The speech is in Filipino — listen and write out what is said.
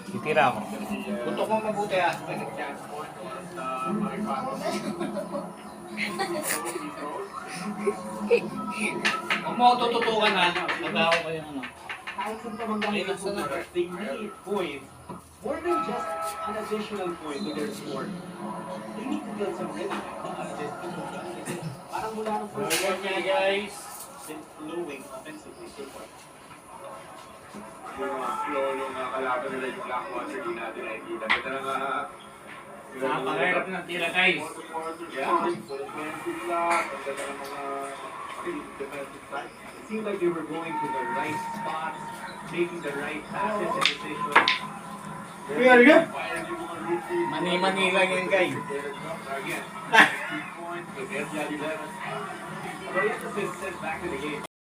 Titira mo. Tutok mo mabuti ah. Huwag mo ako tututukan ha. Mag-ako kayo ano. Ay, nasa na. They need points. More than just an additional point to their sport. They need to build some rhythm. Parang mula ng first Good niya guys. been flowing offensively so far. Yung flow nung kalaban nila yung Black Monster, di natin nakikita. Ganda na nga. Napakahirap ng tira guys. Yeah, defensive block. Ang ganda ng mga defensive side. It seemed like they were going to the right spots, making the right passes and decisions. Mani-mani lang yan guys. Again, 2 points, but they're the 11. But he has been sent back to the game.